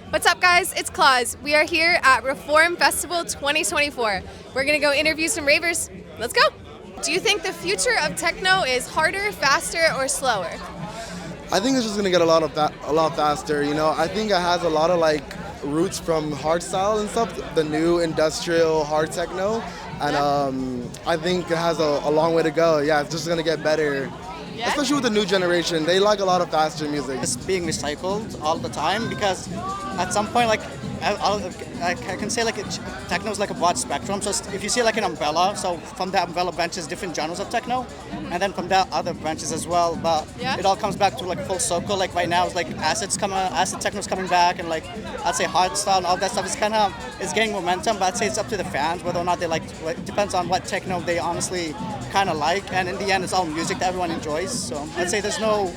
What's up, guys? It's CLAWZ. We are here at Reform Festival 2024. We're gonna go interview some ravers. Let's go. Do you think the future of techno is harder, faster, or slower? I think it's just gonna get a lot faster. You know, I think it has a lot of like roots from hardstyle and stuff, the new industrial hard techno, and I think it has a long way to go. Yeah, it's just gonna get better. Yeah? Especially with the new generation, they like a lot of faster music. It's being recycled all the time because at some point, like I can say, like techno is like a broad spectrum. So if you see like an umbrella, so from that umbrella branches different genres of techno, and then from that other branches as well. But it all comes back to like full circle. Like right now, it's like acid techno's coming back, and like I'd say hardstyle and all that stuff is getting momentum. But I'd say it's up to the fans whether or not they like. It depends on what techno they honestly kind of like, and in the end, it's all music that everyone enjoys. So I'd say there's no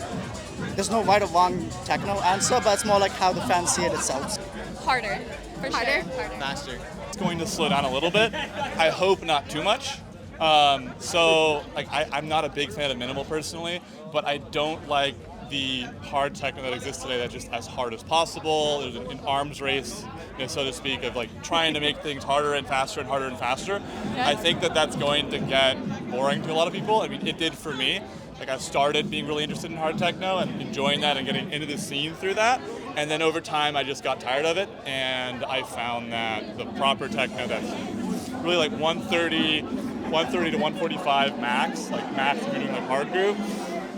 right or wrong techno answer, but it's more like how the fans see it itself. Harder. For sure. Harder. Faster. It's going to slow down a little bit. I hope not too much. I'm not a big fan of minimal personally, but I don't like the hard techno that exists today that's just as hard as possible. There's an arms race, so to speak, of like trying to make things harder and faster and harder and faster. Yeah. I think that's going to get boring to a lot of people. I mean, it did for me. Like I started being really interested in hard techno and enjoying that and getting into the scene through that. And then over time, I just got tired of it, and I found that the proper techno that's really like 130 to 145 max, like max meaning like hard groove,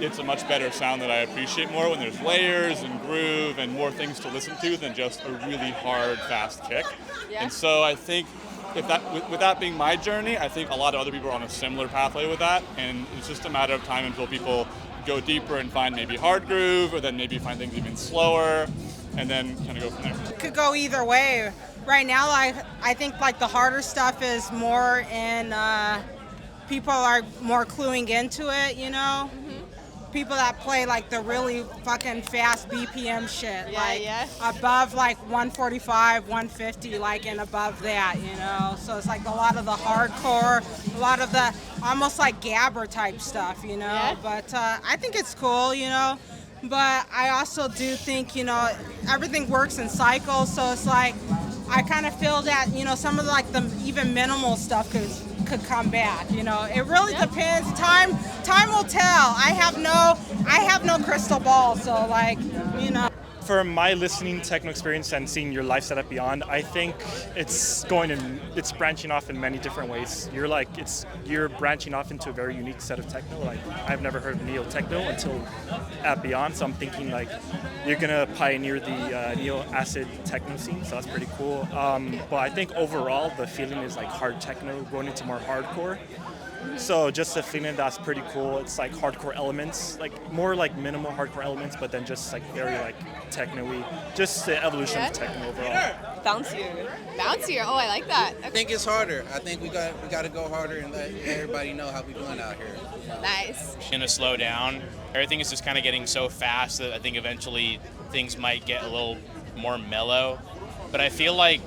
it's a much better sound that I appreciate more when there's layers and groove and more things to listen to than just a really hard, fast kick. Yeah. And so I think with that being my journey, I think a lot of other people are on a similar pathway with that, and it's just a matter of time until people go deeper and find maybe hard groove, or then maybe find things even slower, and then kind of go from there. It could go either way. Right now, I think like the harder stuff is more in, people are more cluing into it, you know? People that play like the really fucking fast BPM shit, above like 145, 150, like and above that, you know. So it's like a lot of the hardcore, a lot of the almost like gabber type stuff, you know. Yeah. But I think it's cool, you know. But I also do think, you know, everything works in cycles. So it's like I kind of feel that, you know, some of like the even minimal stuff could come back, you know. It really depends. Time will tell. I have no crystal ball, so like, you know. For my listening techno experience and seeing your live setup beyond, I think it's branching off in many different ways. You're branching off into a very unique set of techno. Like I've never heard of neo techno until at Beyond, so I'm thinking like you're gonna pioneer the neo acid techno scene, so that's pretty cool. But I think overall the feeling is like hard techno going into more hardcore. So just the feeling that's pretty cool. It's like hardcore elements, like more like minimal hardcore elements, but then just like very like techno-y. Just the evolution of techno overall. Bouncier. Oh, I like that. Okay. I think it's harder. I think we got to go harder and let everybody know how we doing out here. Nice. It's gonna slow down. Everything is just kind of getting so fast that I think eventually things might get a little more mellow. But I feel like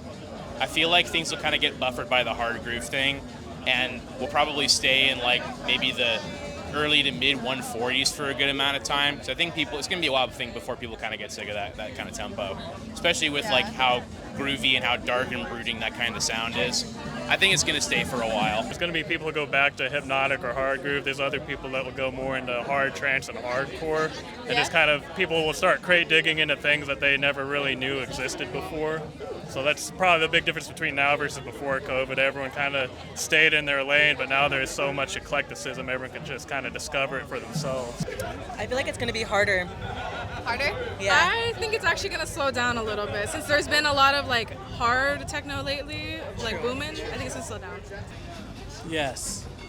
things will kind of get buffered by the hard groove thing. And we'll probably stay in like maybe the early to mid 140s for a good amount of time. So I think it's going to be a while before people kind of get sick of that kind of tempo, especially with like how groovy and how dark and brooding that kind of sound is. I think it's going to stay for a while. There's going to be people who go back to hypnotic or hard groove. There's other people that will go more into hard trance and hardcore. And just kind of people will start crate digging into things that they never really knew existed before. So that's probably the big difference between now versus before COVID. Everyone kind of stayed in their lane, but now there's so much eclecticism, everyone can just kind of discover it for themselves. I feel like it's going to be harder. Harder? Yeah. I think it's actually going to slow down a little bit. Since there's been a lot of like hard techno lately, like booming, I think it's going to slow down. Yes.